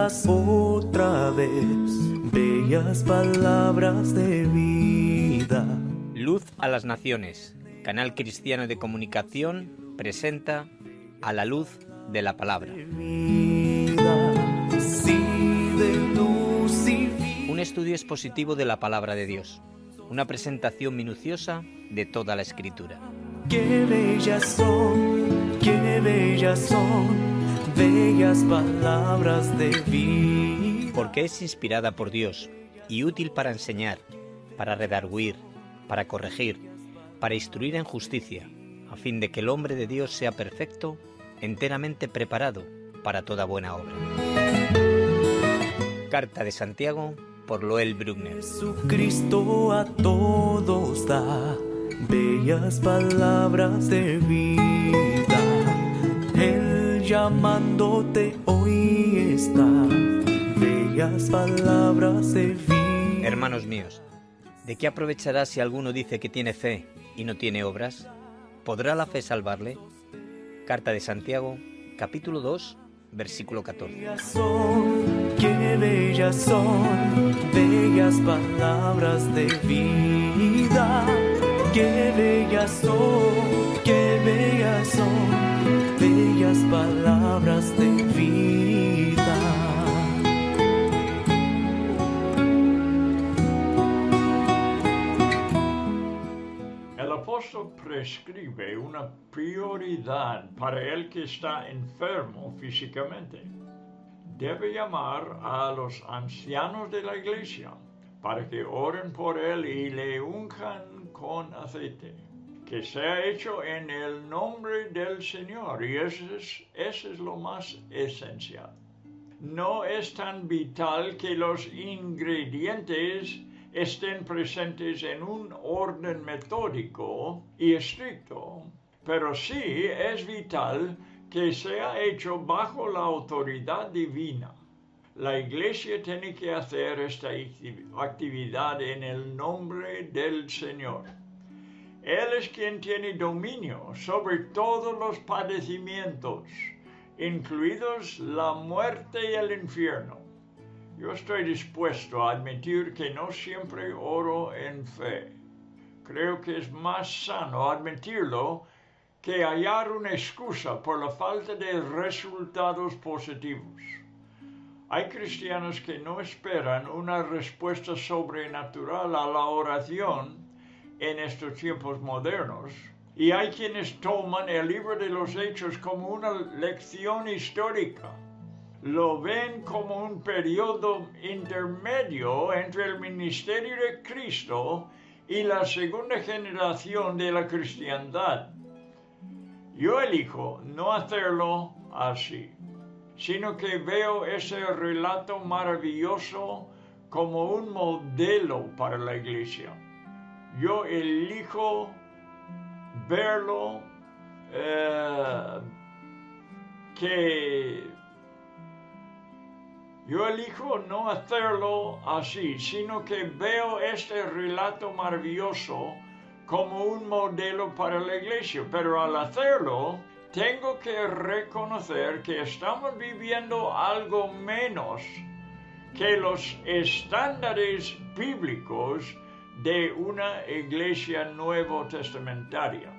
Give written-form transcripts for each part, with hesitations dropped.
bellas otra vez, bellas palabras de vida. Luz a las Naciones, canal cristiano de comunicación, presenta A la luz de la palabra. Un estudio expositivo de la palabra de Dios, una presentación minuciosa de toda la Escritura. Qué bellas son, bellas palabras de vida. Porque es inspirada por Dios y útil para enseñar, para redarguir, para corregir, para instruir en justicia, a fin de que el hombre de Dios sea perfecto, enteramente preparado para toda buena obra. Carta de Santiago por Loel Bruckner. Jesucristo a todos da bellas palabras de vida. Él llamándote hoy está, bellas palabras de vida. Hermanos míos, ¿de qué aprovechará si alguno dice que tiene fe y no tiene obras? ¿Podrá la fe salvarle? Carta de Santiago, capítulo 2, versículo 14. Qué bellas son, bellas palabras de vida. Qué bellas son, bellas palabras de vida. El apóstol prescribe una prioridad para el que está enfermo físicamente. Debe llamar a los ancianos de la iglesia para que oren por él y le unjan con aceite, que sea hecho en el nombre del Señor, y eso es lo más esencial. No es tan vital que los ingredientes estén presentes en un orden metódico y estricto, pero sí es vital que sea hecho bajo la autoridad divina. La iglesia tiene que hacer esta actividad en el nombre del Señor. Él es quien tiene dominio sobre todos los padecimientos, incluidos la muerte y el infierno. Yo estoy dispuesto a admitir que no siempre oro en fe. Creo que es más sano admitirlo que hallar una excusa por la falta de resultados positivos. Hay cristianos que no esperan una respuesta sobrenatural a la oración en estos tiempos modernos, y hay quienes toman el libro de los Hechos como una lección histórica. Lo ven como un periodo intermedio entre el ministerio de Cristo y la segunda generación de la cristiandad. Yo elijo no hacerlo así, sino que veo ese relato maravilloso como un modelo para la iglesia. Yo elijo verlo Yo elijo no hacerlo así, sino que veo este relato maravilloso como un modelo para la iglesia. Pero al hacerlo, tengo que reconocer que estamos viviendo algo menos que los estándares bíblicos de una iglesia nuevo testamentaria.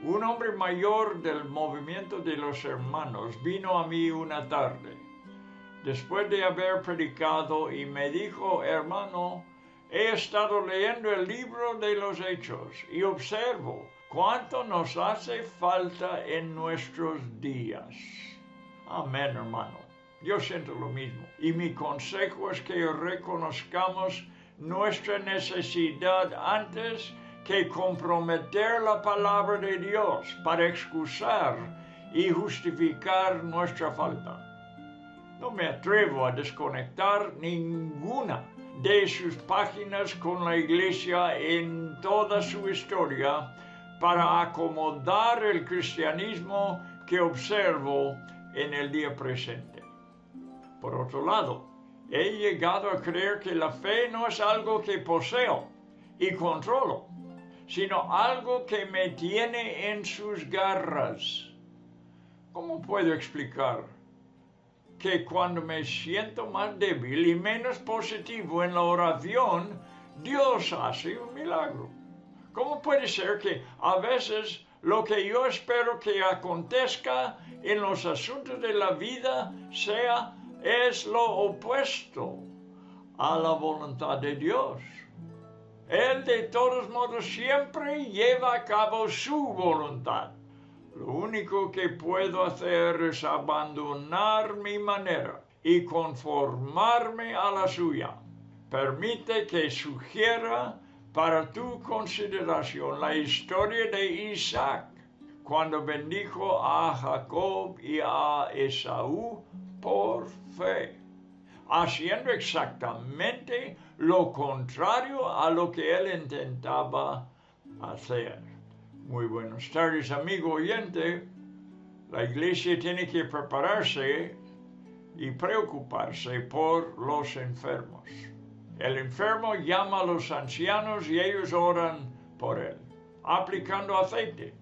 Un hombre mayor del movimiento de los hermanos vino a mí una tarde, después de haber predicado, y me dijo: hermano, he estado leyendo el libro de los Hechos y observo cuánto nos hace falta en nuestros días. Amén, hermano. Yo siento lo mismo. Y mi consejo es que reconozcamos nuestra necesidad antes que comprometer la palabra de Dios para excusar y justificar nuestra falta. No me atrevo a desconectar ninguna de sus páginas con la iglesia en toda su historia para acomodar el cristianismo que observo en el día presente. Por otro lado, he llegado a creer que la fe no es algo que poseo y controlo, sino algo que me tiene en sus garras. ¿Cómo puedo explicar que cuando me siento más débil y menos positivo en la oración, Dios hace un milagro? ¿Cómo puede ser que a veces lo que yo espero que acontezca en los asuntos de la vida es lo opuesto a la voluntad de Dios? Él de todos modos siempre lleva a cabo su voluntad. Lo único que puedo hacer es abandonar mi manera y conformarme a la suya. Permite que sugiera para tu consideración la historia de Isaac, cuando bendijo a Jacob y a Esaú por fe, haciendo exactamente lo contrario a lo que él intentaba hacer. Muy buenas tardes, amigo oyente. La iglesia tiene que prepararse y preocuparse por los enfermos. El enfermo llama a los ancianos y ellos oran por él, aplicando aceite,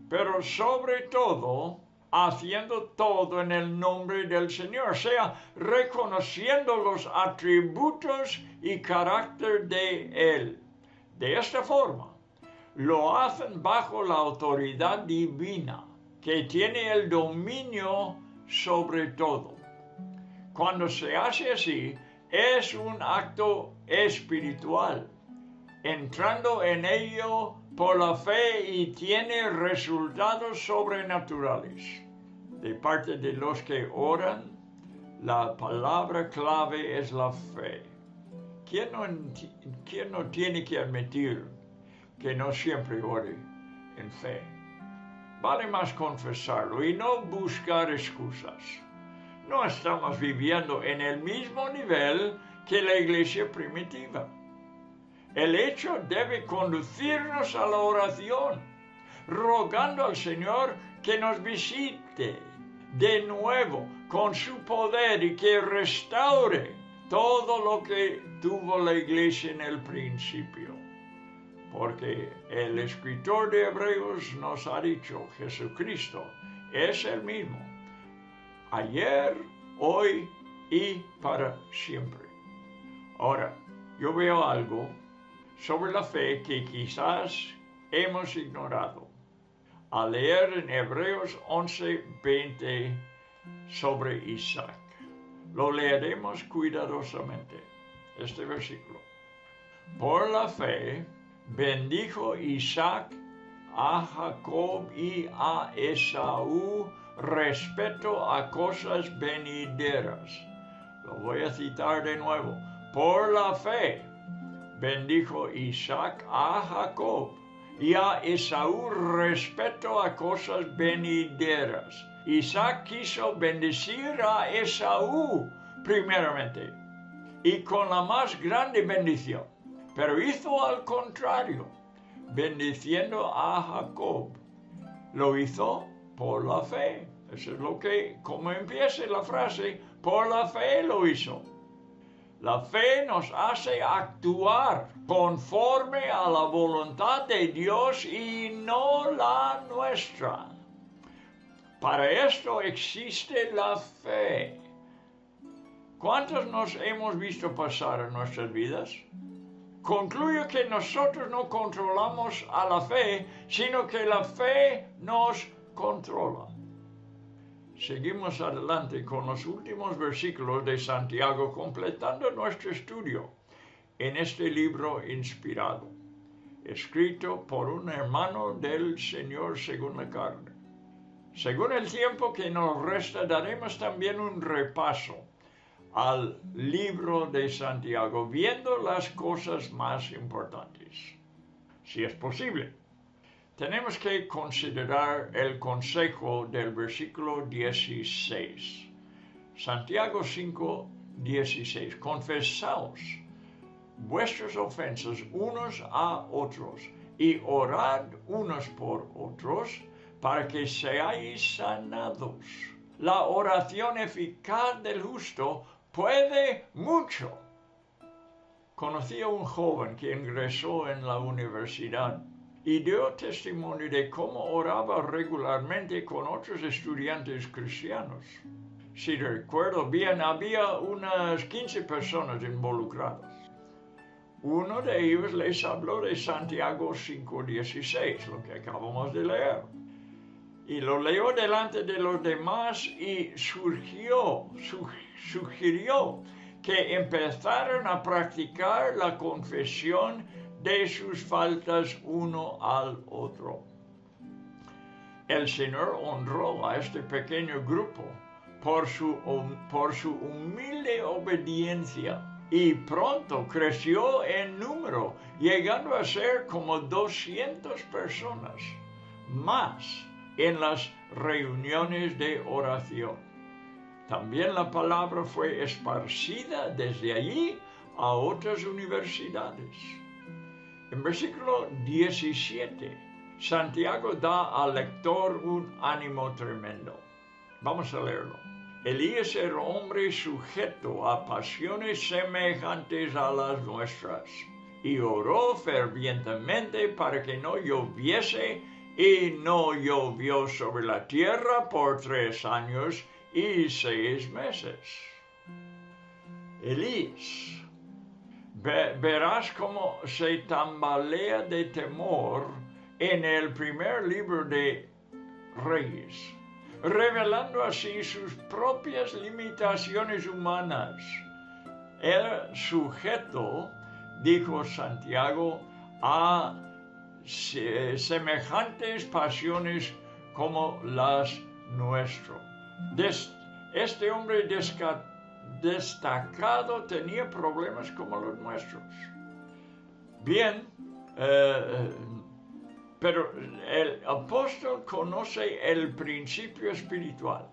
pero sobre todo haciendo todo en el nombre del Señor, o sea, reconociendo los atributos y carácter de Él. De esta forma, lo hacen bajo la autoridad divina, que tiene el dominio sobre todo. Cuando se hace así, es un acto espiritual, entrando en ello por la fe y tiene resultados sobrenaturales. De parte de los que oran, la palabra clave es la fe. ¿Quién no tiene que admitir que no siempre ore en fe? Vale más confesarlo y no buscar excusas. No estamos viviendo en el mismo nivel que la iglesia primitiva. El hecho debe conducirnos a la oración, rogando al Señor que nos visite de nuevo con su poder y que restaure todo lo que tuvo la iglesia en el principio. Porque el escritor de Hebreos nos ha dicho, Jesucristo es el mismo, ayer, hoy y para siempre. Ahora, yo veo algo sobre la fe que quizás hemos ignorado. Al leer en Hebreos 11:20 sobre Isaac, lo leeremos cuidadosamente, este versículo. Por la fe bendijo Isaac a Jacob y a Esaú respecto a cosas venideras. Lo voy a citar de nuevo. Por la fe bendijo Isaac a Jacob y a Esaú respecto a cosas venideras. Isaac quiso bendecir a Esaú primeramente y con la más grande bendición, pero hizo al contrario, bendiciendo a Jacob. Lo hizo por la fe. Eso es como empieza la frase, por la fe lo hizo. La fe nos hace actuar conforme a la voluntad de Dios y no la nuestra. Para esto existe la fe. ¿Cuántos nos hemos visto pasar en nuestras vidas? Concluyo que nosotros no controlamos a la fe, sino que la fe nos controla. Seguimos adelante con los últimos versículos de Santiago, completando nuestro estudio en este libro inspirado, escrito por un hermano del Señor según la carne. Según el tiempo que nos resta, daremos también un repaso al libro de Santiago, viendo las cosas más importantes. Si es posible, tenemos que considerar el consejo del versículo 16. Santiago 5:16. Confesaos vuestras ofensas unos a otros y orad unos por otros para que seáis sanados. La oración eficaz del justo puede mucho. Conocí a un joven que ingresó en la universidad y dio testimonio de cómo oraba regularmente con otros estudiantes cristianos. si recuerdo bien, había unas 15 personas involucradas. Uno de ellos les habló de Santiago 5:16, lo que acabamos de leer. Y lo leyó delante de los demás y sugirió que empezaran a practicar la confesión de sus faltas uno al otro. El Señor honró a este pequeño grupo por su humilde obediencia y pronto creció en número, llegando a ser como 200 personas más en las reuniones de oración. También la palabra fue esparcida desde allí a otras universidades. En versículo 17, Santiago da al lector un ánimo tremendo. Vamos a leerlo. Elías era hombre sujeto a pasiones semejantes a las nuestras, y oró fervientemente para que no lloviese, y no llovió sobre la tierra por 3 años y 6 meses. Elías, verás cómo se tambalea de temor en el primer libro de Reyes, revelando así sus propias limitaciones humanas. Era sujeto, dijo Santiago, a semejantes pasiones como las nuestras. Este hombre destacado tenía problemas como los nuestros. Bien, pero el apóstol conoce el principio espiritual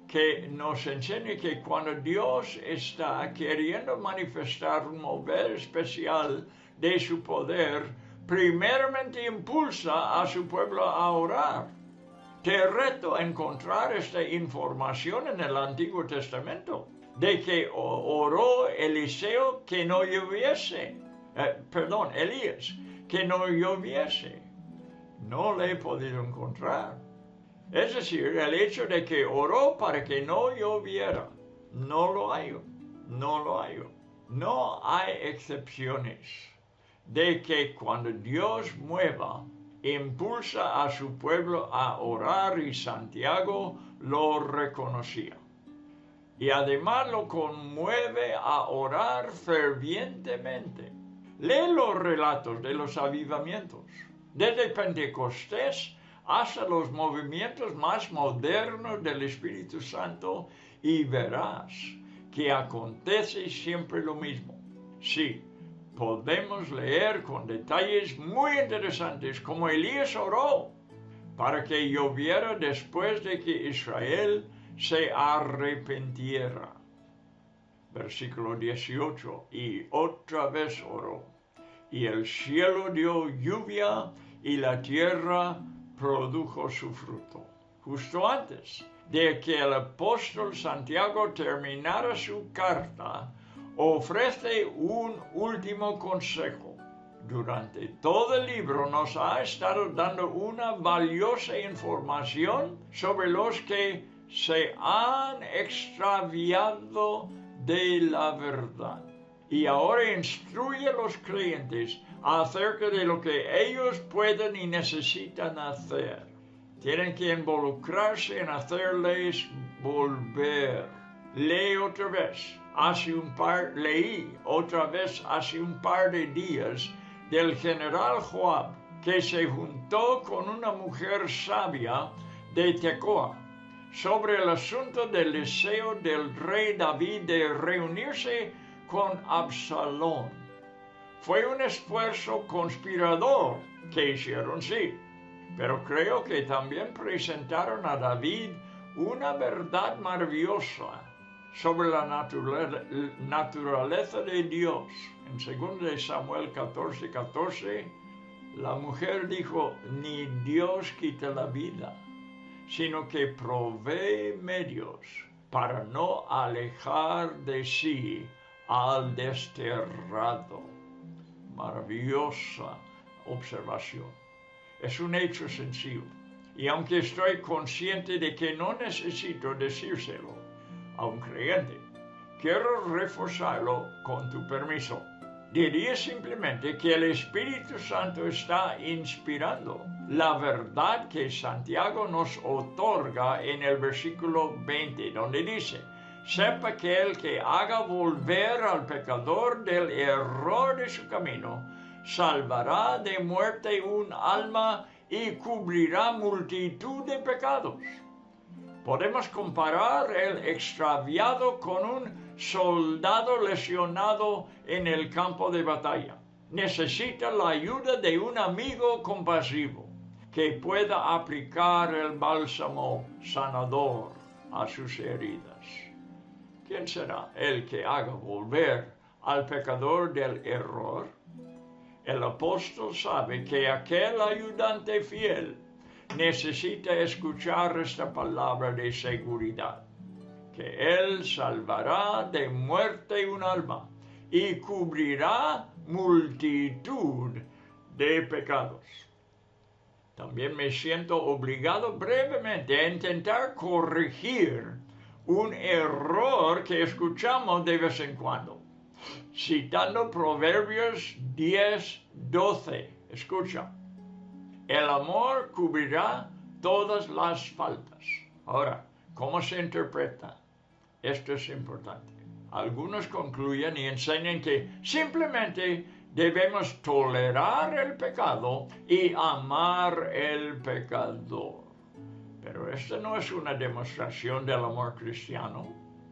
que nos enseña que cuando Dios está queriendo manifestar un mover especial de su poder, primeramente impulsa a su pueblo a orar. Te reto a encontrar esta información en el Antiguo Testamento, de que oró Elías que no lloviese. No le he podido encontrar. Es decir, el hecho de que oró para que no lloviera, no lo hallo. No hay excepciones de que cuando Dios mueva, impulsa a su pueblo a orar, y Santiago lo reconocía. Y además lo conmueve a orar fervientemente. Lee los relatos de los avivamientos, desde Pentecostés hasta los movimientos más modernos del Espíritu Santo, y verás que acontece siempre lo mismo. Sí, podemos leer con detalles muy interesantes cómo Elías oró para que lloviera después de que Israel se arrepintiera. Versículo 18, y otra vez oró, y el cielo dio lluvia, y la tierra produjo su fruto. Justo antes de que el apóstol Santiago terminara su carta, ofrece un último consejo. Durante todo el libro nos ha estado dando una valiosa información sobre los que se han extraviado de la verdad. Y ahora instruye a los creyentes acerca de lo que ellos pueden y necesitan hacer. Tienen que involucrarse en hacerles volver. Leí otra vez hace un par de días del general Joab, que se juntó con una mujer sabia de Tecoa sobre el asunto del deseo del rey David de reunirse con Absalón. Fue un esfuerzo conspirador que hicieron, sí, pero creo que también presentaron a David una verdad maravillosa sobre la naturaleza de Dios. En 2 Samuel 14:14, la mujer dijo: ni Dios quita la vida, sino que provee medios para no alejar de sí al desterrado. Maravillosa observación. Es un hecho sencillo, y aunque estoy consciente de que no necesito decírselo, a un creyente. Quiero reforzarlo con tu permiso. Diría simplemente que el Espíritu Santo está inspirando la verdad que Santiago nos otorga en el versículo 20, donde dice: sepa que el que haga volver al pecador del error de su camino, salvará de muerte un alma y cubrirá multitud de pecados. Podemos comparar el extraviado con un soldado lesionado en el campo de batalla. Necesita la ayuda de un amigo compasivo que pueda aplicar el bálsamo sanador a sus heridas. ¿Quién será el que haga volver al pecador del error? El apóstol sabe que aquel ayudante fiel necesita escuchar esta palabra de seguridad, que Él salvará de muerte un alma y cubrirá multitud de pecados. También me siento obligado brevemente a intentar corregir un error que escuchamos de vez en cuando, citando Proverbios 10:12. Escucha: el amor cubrirá todas las faltas. Ahora, ¿cómo se interpreta? Esto es importante. Algunos concluyen y enseñan que simplemente debemos tolerar el pecado y amar el pecador. Pero esta no es una demostración del amor cristiano,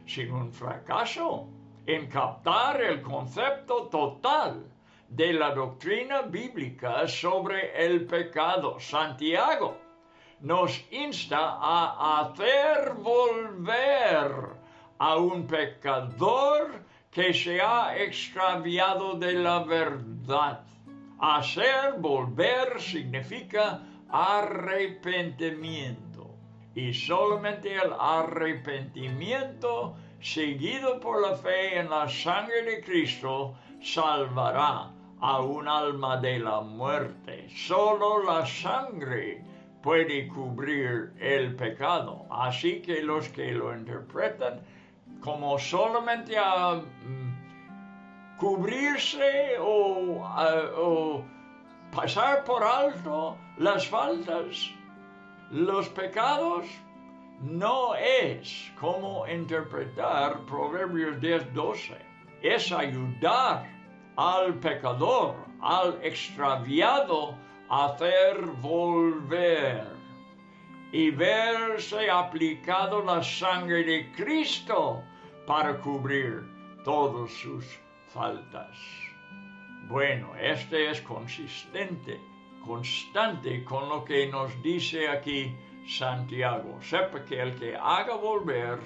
sino un fracaso en captar el concepto total de la doctrina bíblica sobre el pecado. Santiago nos insta a hacer volver a un pecador que se ha extraviado de la verdad. Hacer volver significa arrepentimiento. Y solamente el arrepentimiento, seguido por la fe en la sangre de Cristo, salvará a un alma de la muerte. Solo la sangre puede cubrir el pecado. Así que los que lo interpretan como solamente a cubrirse o pasar por alto las faltas, los pecados, no es como interpretar Proverbios 10:12. Es ayudar al pecador, al extraviado, a hacer volver y verse aplicado la sangre de Cristo para cubrir todas sus faltas. Bueno, este es constante con lo que nos dice aquí Santiago. Sepa que el que haga volver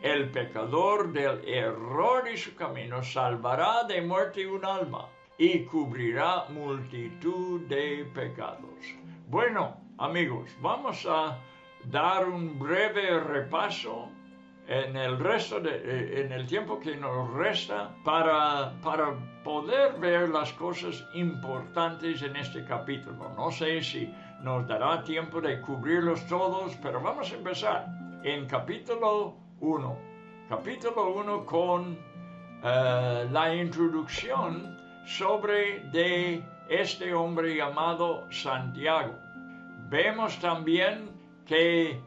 el pecador del error de su camino, salvará de muerte un alma y cubrirá multitud de pecados. Bueno, amigos, vamos a dar un breve repaso en el tiempo que nos resta para poder ver las cosas importantes en este capítulo. No sé si nos dará tiempo de cubrirlos todos, pero vamos a empezar en capítulo 1. Capítulo 1 con la introducción sobre de este hombre llamado Santiago. Vemos también que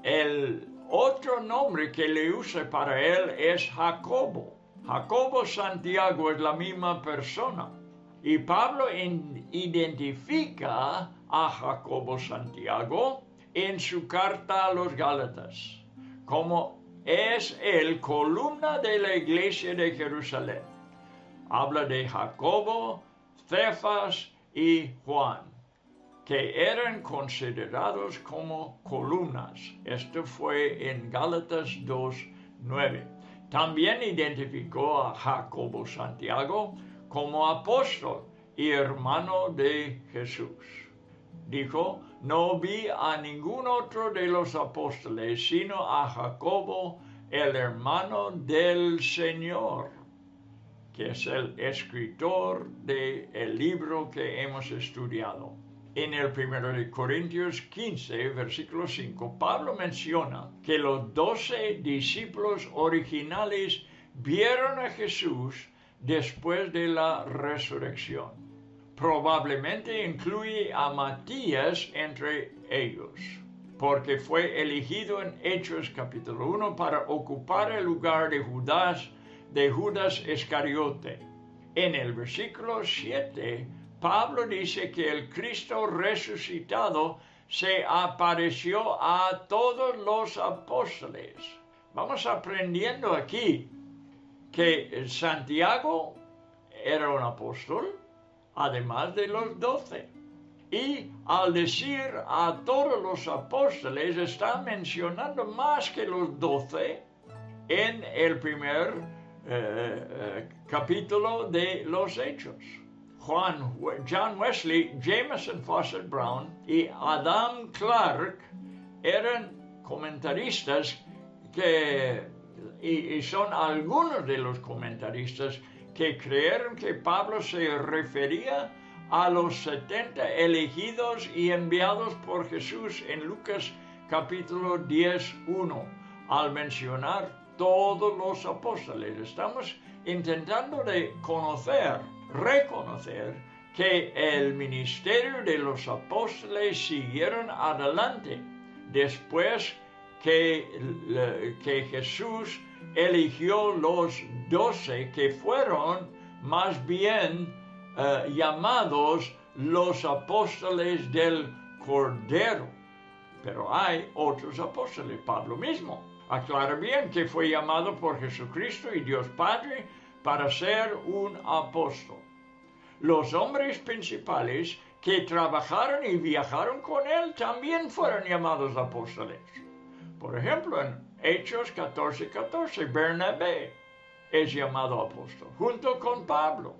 el otro nombre que le usa para él es Jacobo. Jacobo Santiago es la misma persona. Y Pablo identifica a Jacobo Santiago en su carta a los Gálatas como es el columna de la iglesia de Jerusalén. Habla de Jacobo, Cefas y Juan, que eran considerados como columnas. Esto fue en Gálatas 2:9. También identificó a Jacobo Santiago como apóstol y hermano de Jesús. Dijo: no vi a ningún otro de los apóstoles, sino a Jacobo, el hermano del Señor, que es el escritor del libro que hemos estudiado. En el 1 de Corintios 15, versículo 5, Pablo menciona que los 12 discípulos originales vieron a Jesús después de la resurrección. Probablemente incluye a Matías entre ellos, porque fue elegido en Hechos capítulo 1 para ocupar el lugar de Judas Iscariote. En el versículo 7, Pablo dice que el Cristo resucitado se apareció a todos los apóstoles. Vamos aprendiendo aquí que Santiago era un apóstol, además de los 12. Y al decir a todos los apóstoles, está mencionando más que los 12 en el primer capítulo de los Hechos. John Wesley, Jameson Fausset Brown y Adam Clarke eran comentaristas y son algunos de los comentaristas que creyeron que Pablo se refería a los 70 elegidos y enviados por Jesús en Lucas capítulo 10:1, al mencionar todos los apóstoles. Estamos intentando de reconocer que el ministerio de los apóstoles siguieron adelante después que Jesús eligió los 12, que fueron más bien llamados los apóstoles del Cordero. Pero hay otros apóstoles. Pablo mismo aclara bien que fue llamado por Jesucristo y Dios Padre para ser un apóstol. Los hombres principales que trabajaron y viajaron con él también fueron llamados apóstoles. Por ejemplo, en Hechos 14:14, Bernabé es llamado apóstol, junto con Pablo.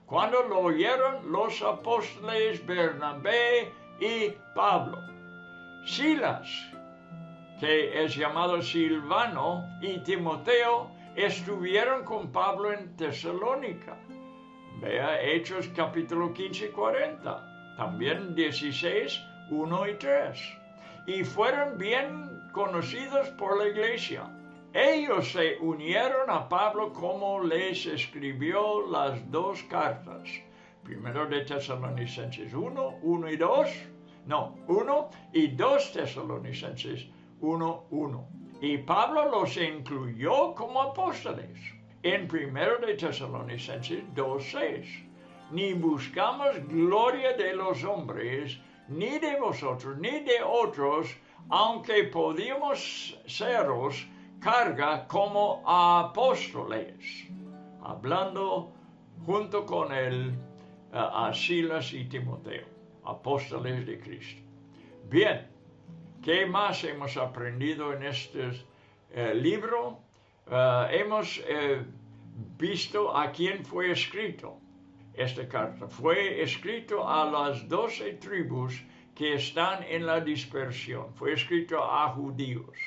Cuando lo oyeron los apóstoles Bernabé y Pablo, Silas, que es llamado Silvano, y Timoteo estuvieron con Pablo en Tesalónica. Vea Hechos capítulo 15:40, también 16:1 y 3. Y fueron bien conocidos por la iglesia. Ellos se unieron a Pablo como les escribió las dos cartas. Primero de Tesalonicenses 1 y 2. No, 1 y 2 Tesalonicenses 1:1. Y Pablo los incluyó como apóstoles. En 1 de Tesalonicenses 2:6. Ni buscamos gloria de los hombres, ni de vosotros, ni de otros, aunque podíamos seros carga como apóstoles. Hablando junto con a Silas y Timoteo, apóstoles de Cristo. Bien, ¿qué más hemos aprendido en este libro? Hemos visto a quién fue escrito esta carta. Fue escrito a las 12 tribus que están en la dispersión. Fue escrito a judíos.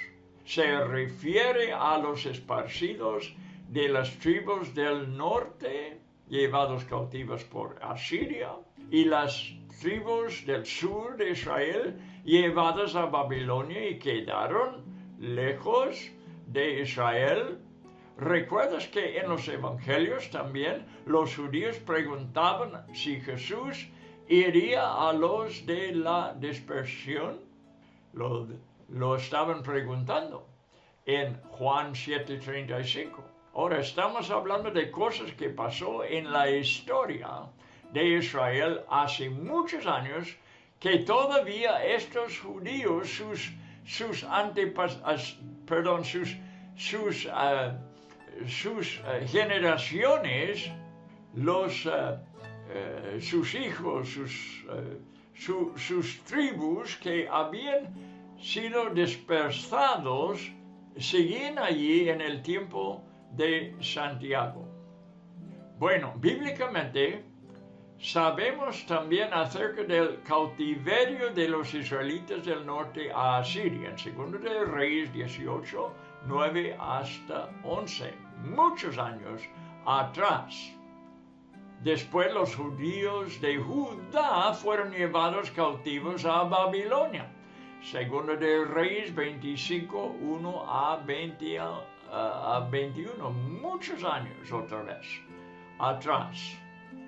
Se refiere a los esparcidos de las tribus del norte, llevados cautivas por Asiria, y las tribus del sur de Israel, llevadas a Babilonia y quedaron lejos de Israel. ¿Recuerdas que en los evangelios también los judíos preguntaban si Jesús iría a los de la dispersión? Lo estaban preguntando en Juan 7:35. Ahora estamos hablando de cosas que pasó en la historia de Israel hace muchos años, que todavía estos judíos, sus generaciones, sus hijos, sus tribus que habían sido dispersados, seguían allí en el tiempo de Santiago. Bueno, bíblicamente sabemos también acerca del cautiverio de los israelitas del norte a Asiria, en 2 de Reyes 18:9 hasta 11, muchos años atrás. Después los judíos de Judá fueron llevados cautivos a Babilonia. Segundo de Reyes 25, 1 a 21, muchos años otra vez atrás,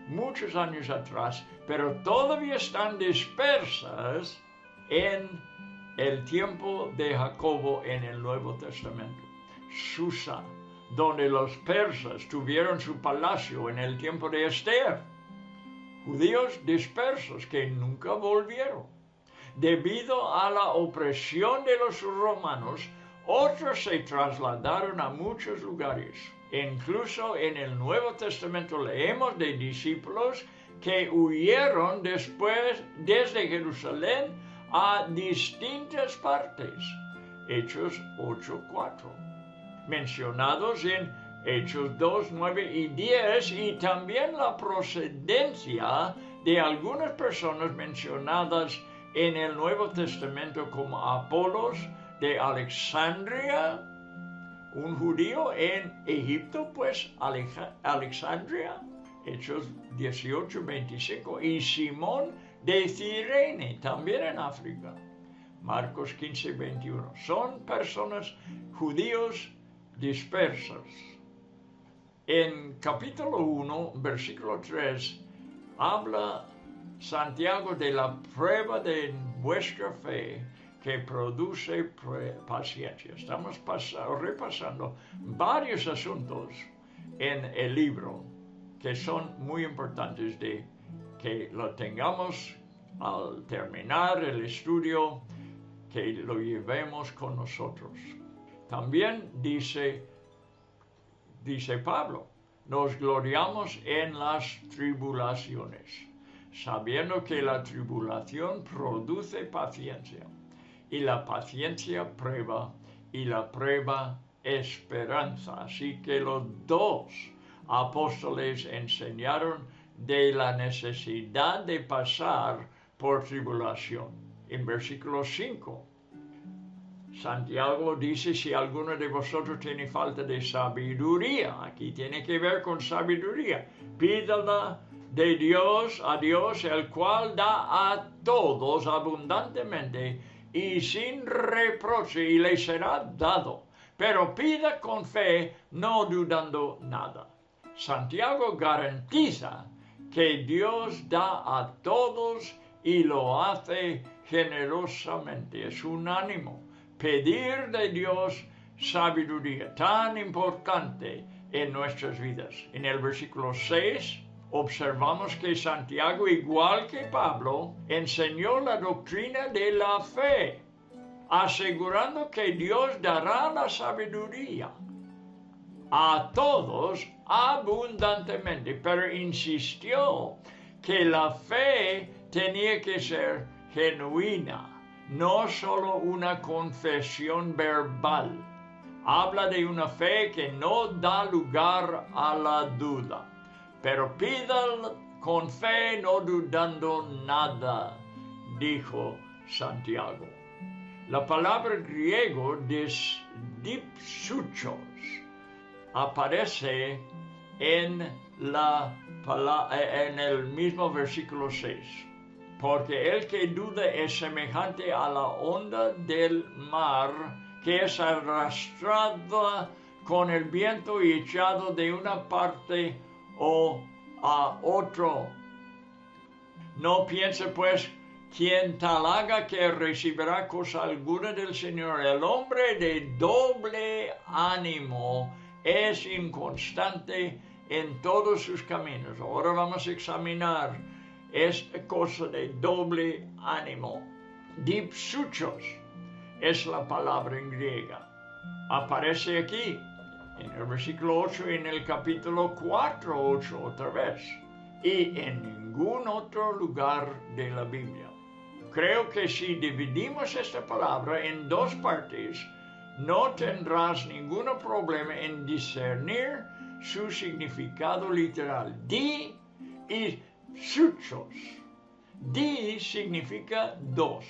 muchos años atrás, pero todavía están dispersas en el tiempo de Jacobo en el Nuevo Testamento. Susa, donde los persas tuvieron su palacio en el tiempo de Esther. Judíos dispersos que nunca volvieron. Debido a la opresión de los romanos, otros se trasladaron a muchos lugares. Incluso en el Nuevo Testamento leemos de discípulos que huyeron después desde Jerusalén a distintas partes. Hechos 8:4. Mencionados en Hechos 2, 9 y 10, y también la procedencia de algunas personas mencionadas en el Nuevo Testamento como Apolos de Alexandria, un judío en Egipto, pues Alexandria, Hechos 18, 25, y Simón de Cirene, también en África, Marcos 15, 21. Son personas judíos dispersas. En capítulo 1, versículo 3, habla Santiago de la prueba de vuestra fe que produce paciencia. Estamos repasando varios asuntos en el libro que son muy importantes de que lo tengamos al terminar el estudio, que lo llevemos con nosotros. También dice Pablo, nos gloriamos en las tribulaciones, sabiendo que la tribulación produce paciencia, y la paciencia prueba, y la prueba esperanza. Así que los dos apóstoles enseñaron de la necesidad de pasar por tribulación. En versículo 5, Santiago dice, si alguno de vosotros tiene falta de sabiduría, aquí tiene que ver con sabiduría, pídala de Dios a Dios, el cual da a todos abundantemente y sin reproche, y le será dado. Pero pida con fe, no dudando nada. Santiago garantiza que Dios da a todos y lo hace generosamente. Es un ánimo pedir de Dios sabiduría, tan importante en nuestras vidas. En el versículo 6 observamos que Santiago, igual que Pablo, enseñó la doctrina de la fe, asegurando que Dios dará la sabiduría a todos abundantemente, pero insistió que la fe tenía que ser genuina, no solo una confesión verbal. Habla de una fe que no da lugar a la duda, pero pida con fe, no dudando nada, dijo Santiago. La palabra griego dipsuchos aparece en el mismo versículo 6. Porque el que duda es semejante a la onda del mar que es arrastrada con el viento y echado de una parte o a otro. No piense pues quien tal haga que recibirá cosa alguna del Señor. El hombre de doble ánimo es inconstante en todos sus caminos. Ahora vamos a examinar esta cosa de doble ánimo. Dipsuchos es la palabra en griega. Aparece aquí en el versículo 8 y en el capítulo 4, 8 otra vez. Y en ningún otro lugar de la Biblia. Creo que si dividimos esta palabra en dos partes, no tendrás ningún problema en discernir su significado literal. Di y suchos. Di significa dos,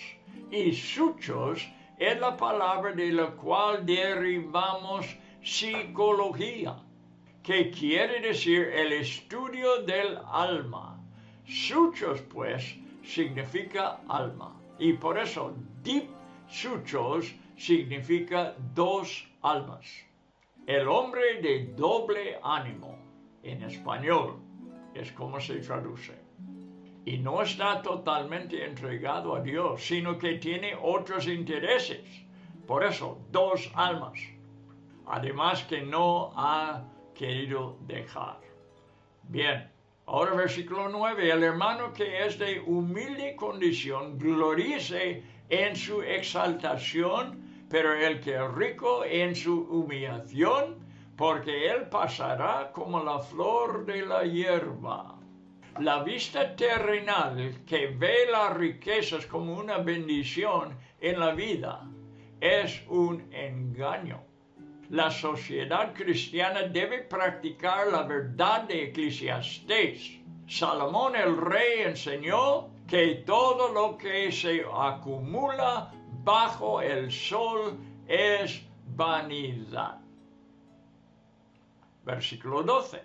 y suchos es la palabra de la cual derivamos psicología, que que quiere decir el estudio del alma. Suchos, pues, significa alma. Y por eso, dipsuchos significa dos almas. El hombre de doble ánimo, en español, es como se traduce. Y no está totalmente entregado a Dios, sino que tiene otros intereses. Por eso, dos almas. Además que no ha querido dejar. Bien, ahora versículo 9. El hermano que es de humilde condición, gloríese en su exaltación, pero el que es rico en su humillación, porque él pasará como la flor de la hierba. La vista terrenal que ve las riquezas como una bendición en la vida es un engaño. La sociedad cristiana debe practicar la verdad de Eclesiastés. Salomón el rey enseñó que todo lo que se acumula bajo el sol es vanidad. Versículo 12.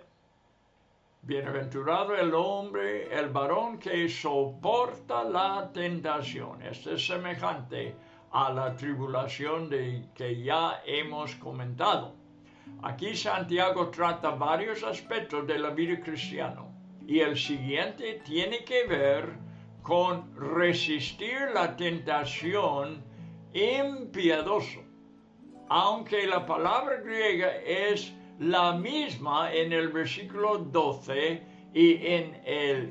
Bienaventurado el hombre, el varón que soporta la tentación. Este es semejante a la tribulación que ya hemos comentado. Aquí Santiago trata varios aspectos de la vida cristiana y el siguiente tiene que ver con resistir la tentación impiedoso. Aunque la palabra griega es la misma en el versículo 12 y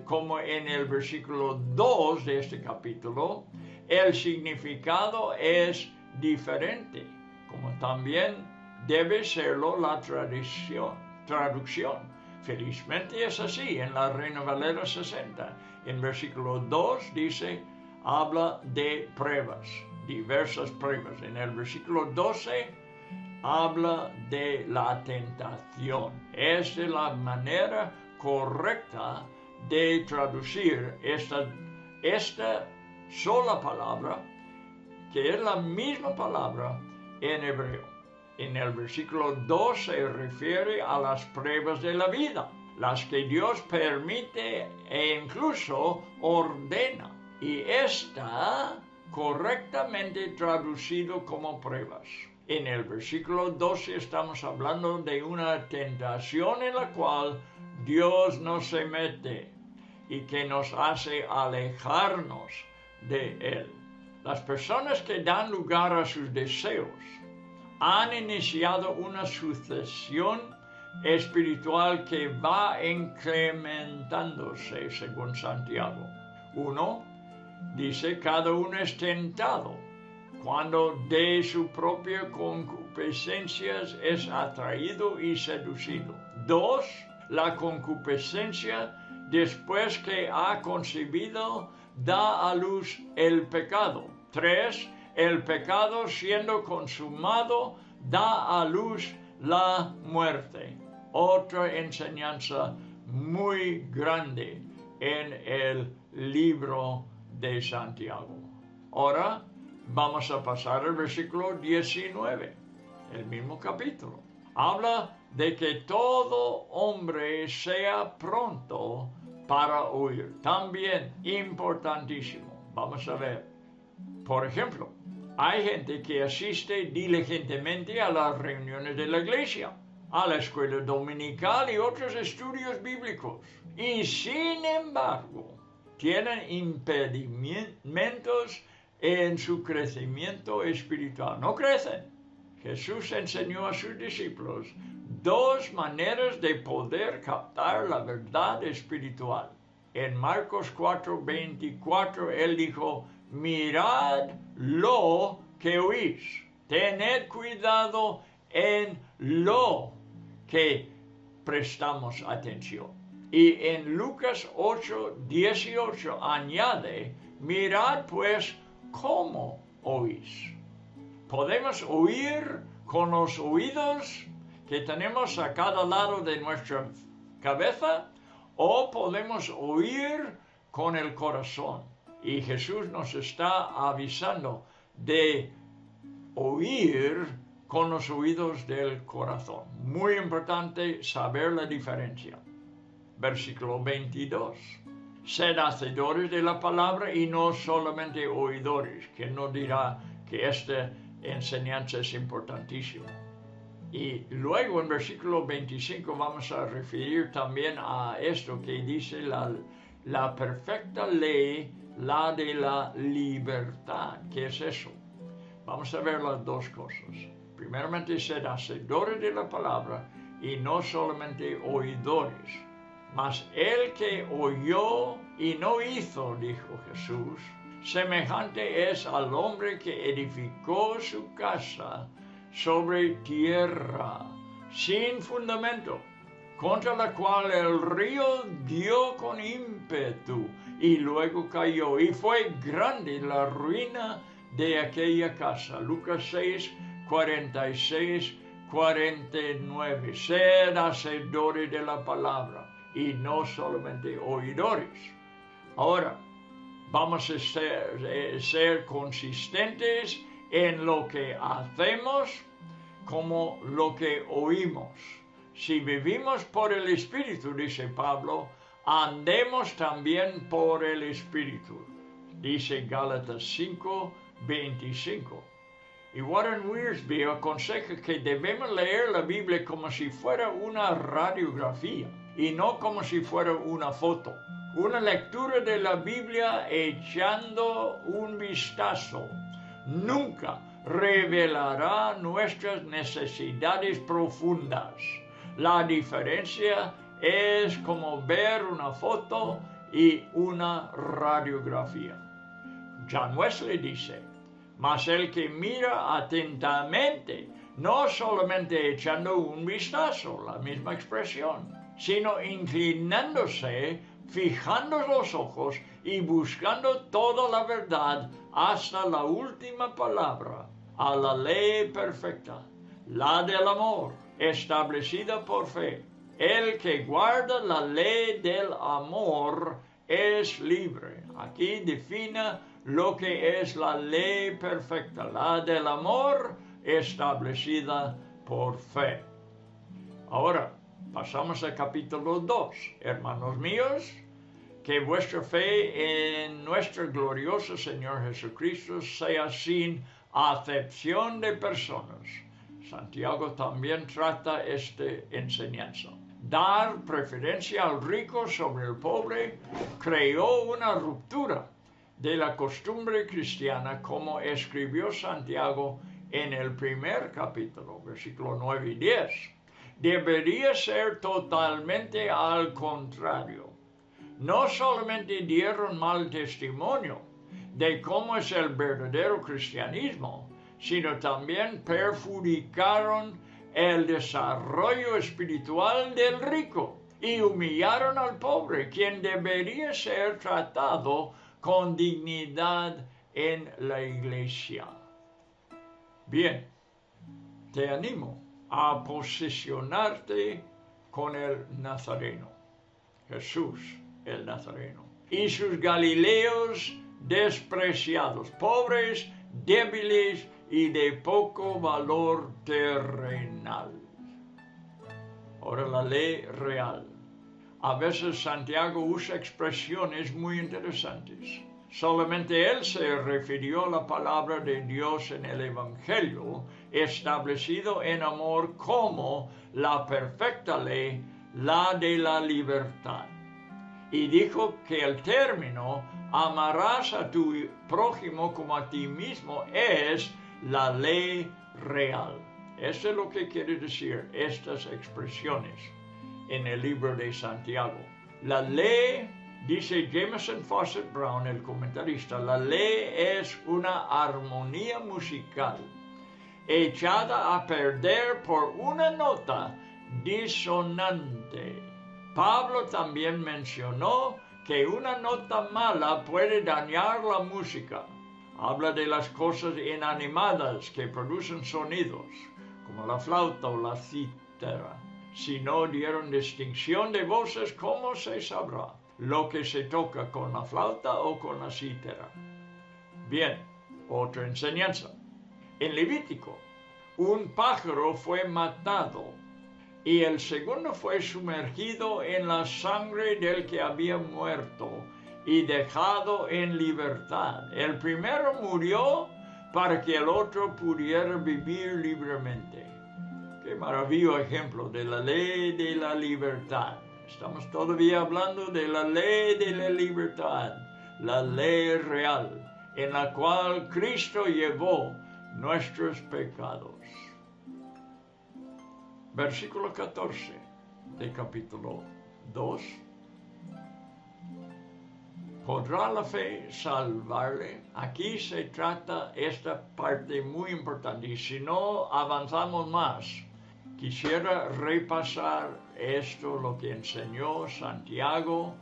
como en el versículo 2 de este capítulo, el significado es diferente, como también debe serlo la traducción. Felizmente es así en la Reina Valera 60. En versículo 2 dice, habla de pruebas, diversas pruebas. En el versículo 12 habla de la tentación. Es de la manera correcta de traducir esta sola palabra, que es la misma palabra en hebreo. En el versículo 2 se refiere a las pruebas de la vida, las que Dios permite e incluso ordena, y está correctamente traducido como pruebas. En el versículo 12 estamos hablando de una tentación en la cual Dios no se mete y que nos hace alejarnos de Él. Las personas que dan lugar a sus deseos han iniciado una sucesión espiritual que va incrementándose, según Santiago. 1 dice, cada uno es tentado cuando de su propia concupiscencia es atraído y seducido. 2, la concupiscencia, después que ha concebido, da a luz el pecado. 3, el pecado siendo consumado da a luz la muerte. Otra enseñanza muy grande en el libro de Santiago. Ahora vamos a pasar al versículo 19, el mismo capítulo. Habla de que todo hombre sea pronto para oír. También importantísimo. Vamos a ver. Por ejemplo, hay gente que asiste diligentemente a las reuniones de la iglesia, a la escuela dominical y otros estudios bíblicos. Y sin embargo, tienen impedimentos en su crecimiento espiritual. No crecen. Jesús enseñó a sus discípulos 2 maneras de poder captar la verdad espiritual. En Marcos 4:24, Él dijo, mirad lo que oís. Tened cuidado en lo que prestamos atención. Y en Lucas 8:18 añade, mirad pues cómo oís. Podemos oír con los oídos que tenemos a cada lado de nuestra cabeza, o podemos oír con el corazón. Y Jesús nos está avisando de oír con los oídos del corazón. Muy importante saber la diferencia. Versículo 22. Sed hacedores de la palabra y no solamente oidores, que no dirá que esta enseñanza es importantísima. Y luego en versículo 25 vamos a referir también a esto que dice la perfecta ley, la de la libertad. ¿Qué es eso? Vamos a ver las dos cosas. Primeramente, ser hacedores de la palabra y no solamente oidores. Mas el que oyó y no hizo, dijo Jesús, semejante es al hombre que edificó su casa sobre tierra, sin fundamento, contra la cual el río dio con ímpetu y luego cayó. Y fue grande la ruina de aquella casa. Lucas 6, 46, 49. Sed hacedores de la palabra y no solamente oidores. Ahora, vamos a ser consistentes en lo que hacemos como lo que oímos. Si vivimos por el Espíritu, dice Pablo, andemos también por el Espíritu. Dice Gálatas 5, 25. Y Warren Wiersbe aconseja que debemos leer la Biblia como si fuera una radiografía y no como si fuera una foto. Una lectura de la Biblia echando un vistazo nunca revelará nuestras necesidades profundas. La diferencia es como ver una foto y una radiografía. John Wesley dice, mas el que mira atentamente, no solamente echando un vistazo, la misma expresión, sino inclinándose, fijando los ojos y buscando toda la verdad hasta la última palabra, a la ley perfecta, la del amor, establecida por fe. El que guarda la ley del amor es libre. Aquí define lo que es la ley perfecta, la del amor establecida por fe. Ahora, pasamos al capítulo 2. Hermanos míos, que vuestra fe en nuestro glorioso Señor Jesucristo sea sin acepción de personas. Santiago también trata esta enseñanza. Dar preferencia al rico sobre el pobre creó una ruptura de la costumbre cristiana, como escribió Santiago en el primer capítulo, versículos 9 y 10. Debería ser totalmente al contrario. No solamente dieron mal testimonio de cómo es el verdadero cristianismo, sino también perjudicaron el desarrollo espiritual del rico y humillaron al pobre, quien debería ser tratado con dignidad en la iglesia. Bien, te animo a posicionarte con el Nazareno, Jesús el Nazareno, y sus Galileos despreciados, pobres, débiles y de poco valor terrenal. Ahora la ley real. A veces Santiago usa expresiones muy interesantes. Solamente él se refirió a la palabra de Dios en el Evangelio, establecido en amor como la perfecta ley, la de la libertad. Y dijo que el término, amarás a tu prójimo como a ti mismo, es la ley real. Eso es lo que quiere decir estas expresiones en el libro de Santiago. La ley, dice Jameson Fawcett Brown, el comentarista, la ley es una armonía musical echada a perder por una nota disonante. Pablo también mencionó que una nota mala puede dañar la música. Habla de las cosas inanimadas que producen sonidos, como la flauta o la cítara. Si no dieron distinción de voces, ¿cómo se sabrá lo que se toca con la flauta o con la cítara? Bien, otra enseñanza. En Levítico un pájaro fue matado y el segundo fue sumergido en la sangre del que había muerto y dejado en libertad. El primero murió para que el otro pudiera vivir libremente. Qué maravilloso ejemplo de la ley de la libertad. Estamos todavía hablando de la ley de la libertad, la ley real, en la cual Cristo llevó nuestros pecados. Versículo 14 de capítulo 2. ¿Podrá la fe salvarle? Aquí se trata esta parte muy importante y si no avanzamos más, quisiera repasar esto, lo que enseñó Santiago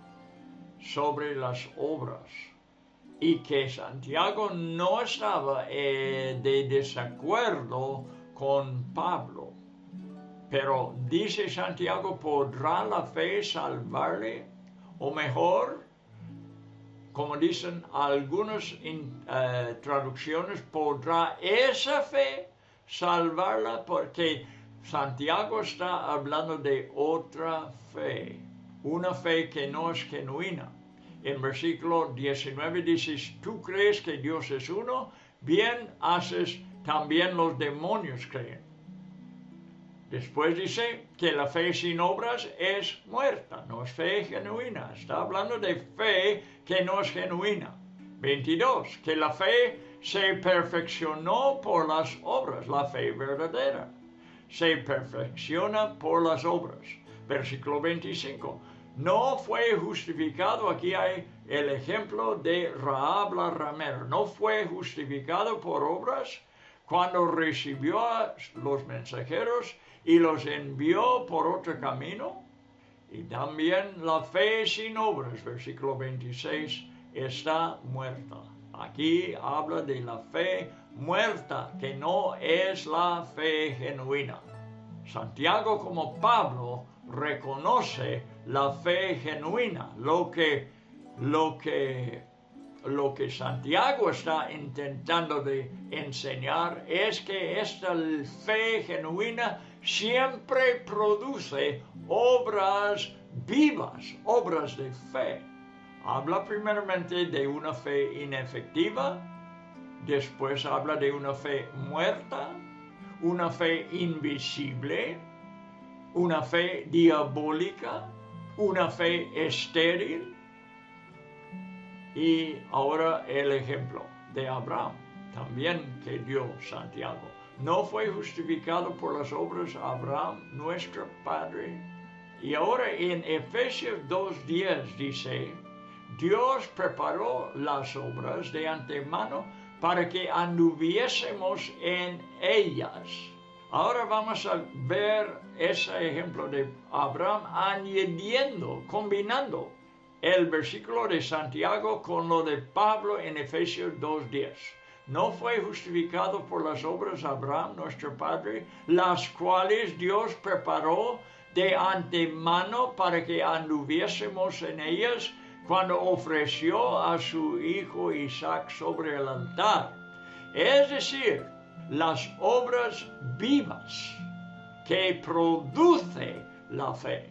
sobre las obras. Y que Santiago no estaba de desacuerdo con Pablo. Pero dice Santiago, ¿podrá la fe salvarle? O mejor, como dicen algunas traducciones, ¿podrá esa fe salvarla? Porque Santiago está hablando de otra fe, una fe que no es genuina. En versículo 19 dices, ¿tú crees que Dios es uno? Bien haces, también los demonios creen. Después dice que la fe sin obras es muerta, no es fe genuina. Está hablando de fe que no es genuina. 22, que la fe se perfeccionó por las obras, la fe verdadera. Se perfecciona por las obras. Versículo 25. No fue justificado, aquí hay el ejemplo de Rahab la ramera, no fue justificado por obras cuando recibió a los mensajeros y los envió por otro camino. Y también la fe sin obras, versículo 26, está muerta. Aquí habla de la fe muerta, que no es la fe genuina. Santiago, como Pablo, reconoce la fe genuina. Lo que Santiago está intentando de enseñar es que esta fe genuina siempre produce obras vivas, obras de fe. Habla primeramente de una fe inefectiva, después habla de una fe muerta, una fe invisible, una fe diabólica, una fe estéril. Y ahora el ejemplo de Abraham, también que dio Santiago. ¿No fue justificado por las obras Abraham, nuestro padre? Y ahora en Efesios 2:10 dice, Dios preparó las obras de antemano para que anduviésemos en ellas. Ahora vamos a ver ese ejemplo de Abraham añadiendo, combinando el versículo de Santiago con lo de Pablo en Efesios 2:10. ¿No fue justificado por las obras Abraham, nuestro padre, las cuales Dios preparó de antemano para que anduviésemos en ellas cuando ofreció a su hijo Isaac sobre el altar? Es decir, las obras vivas que produce la fe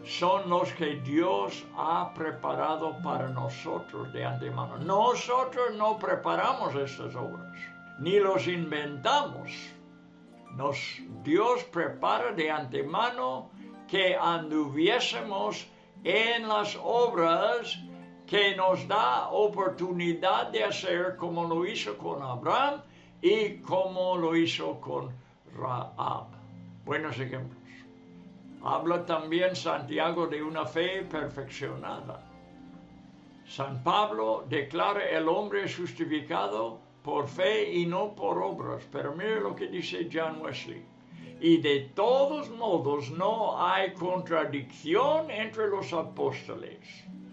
son los que Dios ha preparado para nosotros de antemano. Nosotros no preparamos estas obras, ni los inventamos. Dios prepara de antemano que anduviésemos en las obras que nos da oportunidad de hacer, como lo hizo con Abraham y como lo hizo con Rahab. Buenos ejemplos. Habla también Santiago de una fe perfeccionada. San Pablo declara el hombre justificado por fe y no por obras. Pero mire lo que dice John Wesley. Y de todos modos no hay contradicción entre los apóstoles.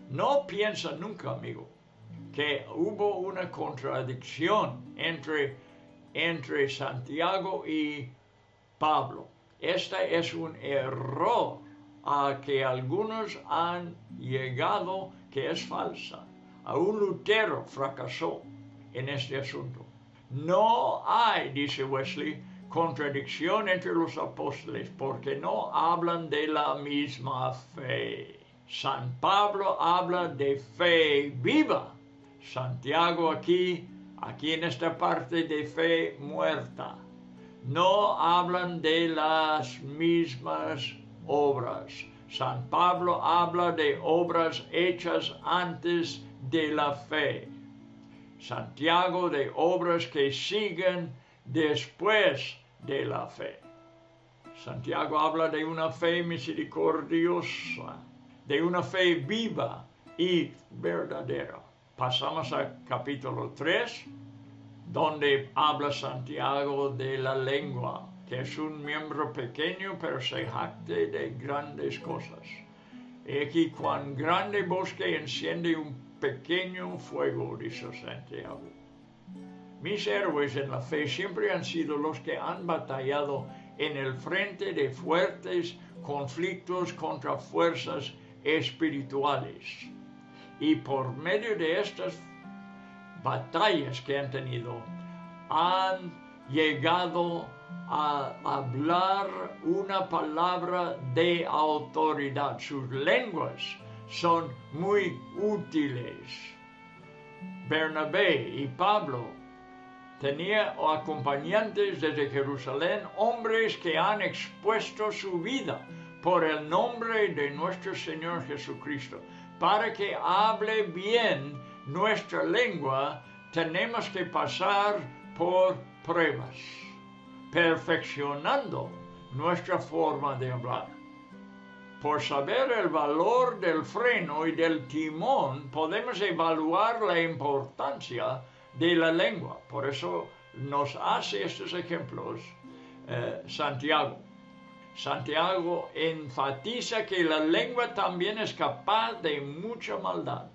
No piensa nunca, amigo, que hubo una contradicción entre Santiago y Pablo. Este es un error a que algunos han llegado, que es falsa. Aún Lutero fracasó en este asunto. No hay, dice Wesley, contradicción entre los apóstoles, porque no hablan de la misma fe. San Pablo habla de fe viva. Santiago aquí en esta parte de fe muerta. No hablan de las mismas obras. San Pablo habla de obras hechas antes de la fe. Santiago de obras que siguen después de la fe. Santiago habla de una fe misericordiosa, de una fe viva y verdadera. Pasamos al capítulo 3, donde habla Santiago de la lengua, que es un miembro pequeño, pero se jacte de grandes cosas. Y aquí, cuán grande bosque enciende un pequeño fuego, dice Santiago. Mis héroes en la fe siempre han sido los que han batallado en el frente de fuertes conflictos contra fuerzas espirituales. Y por medio de estas batallas que han tenido, han llegado a hablar una palabra de autoridad. Sus lenguas son muy útiles. Bernabé y Pablo tenían acompañantes desde Jerusalén, hombres que han expuesto su vida por el nombre de nuestro Señor Jesucristo. Para que hable bien nuestra lengua, tenemos que pasar por pruebas, perfeccionando nuestra forma de hablar. Por saber el valor del freno y del timón, podemos evaluar la importancia de la lengua. Por eso nos hace estos ejemplos Santiago. Santiago enfatiza que la lengua también es capaz de mucha maldad.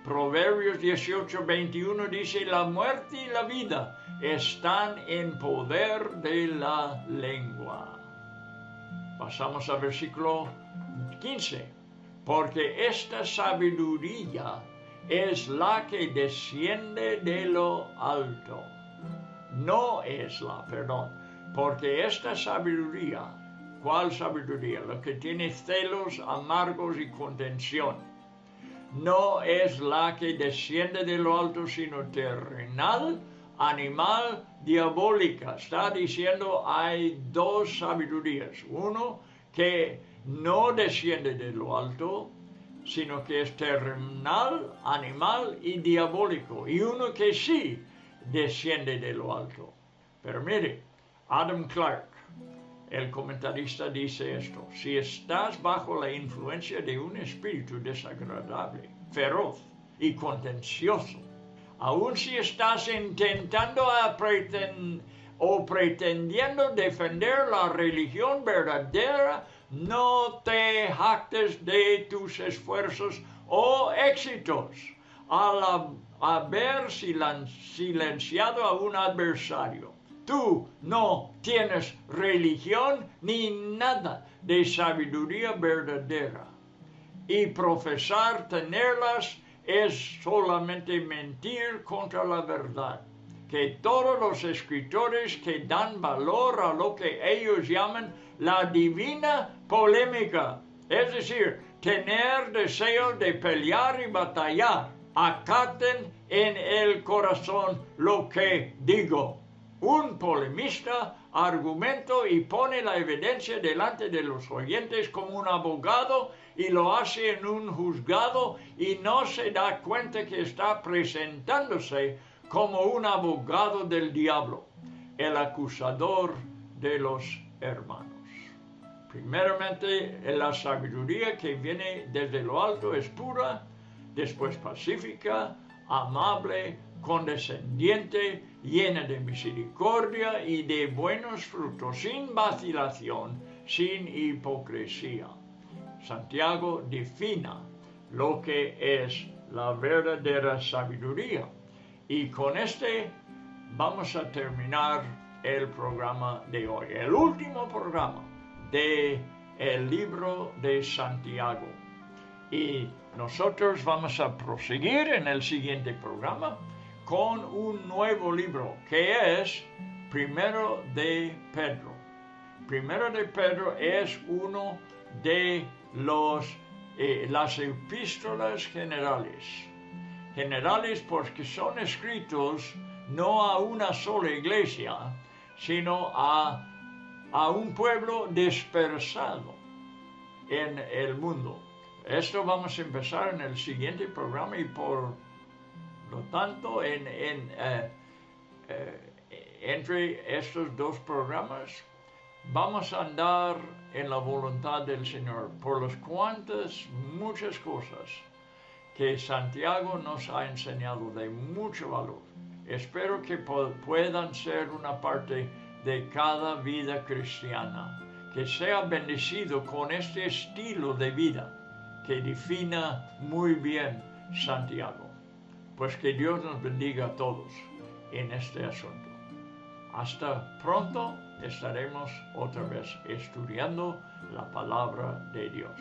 Proverbios 18:21 dice: la muerte y la vida están en poder de la lengua. Pasamos al versículo 15. Porque esta sabiduría es la que desciende de lo alto. Porque esta sabiduría, ¿cuál sabiduría? Lo que tiene celos amargos y contención. No es la que desciende de lo alto, sino terrenal, animal, diabólica. Está diciendo hay dos sabidurías. Uno que no desciende de lo alto, sino que es terrenal, animal y diabólico. Y uno que sí desciende de lo alto. Pero mire, Adam Clark, el comentarista, dice esto: si estás bajo la influencia de un espíritu desagradable, feroz y contencioso, aun si estás intentando pretendiendo defender la religión verdadera, no te jactes de tus esfuerzos o éxitos al haber silenciado a un adversario. Tú no tienes religión ni nada de sabiduría verdadera, y profesar tenerlas es solamente mentir contra la verdad. Que todos los escritores que dan valor a lo que ellos llaman la divina polémica, es decir, tener deseo de pelear y batallar, acaten en el corazón lo que digo. Un polemista argumenta y pone la evidencia delante de los oyentes como un abogado y lo hace en un juzgado y no se da cuenta que está presentándose como un abogado del diablo, el acusador de los hermanos. Primeramente, la sabiduría que viene desde lo alto es pura, después pacífica, amable, condescendiente, llena de misericordia y de buenos frutos, sin vacilación, sin hipocresía. Santiago define lo que es la verdadera sabiduría. Y con vamos a terminar el programa de hoy, el último programa del libro de Santiago. Y nosotros vamos a proseguir en el siguiente programa con un nuevo libro, que es Primero de Pedro. Primero de Pedro es uno de las epístolas generales. Generales porque son escritos no a una sola iglesia, sino a un pueblo dispersado en el mundo. Esto vamos a empezar en el siguiente programa y por lo tanto entre estos dos programas vamos a andar en la voluntad del Señor por las muchas cosas que Santiago nos ha enseñado de mucho valor. Espero que puedan ser una parte de cada vida cristiana, que sea bendecido con este estilo de vida que defina muy bien Santiago. Pues que Dios nos bendiga a todos en este asunto. Hasta pronto estaremos otra vez estudiando la palabra de Dios.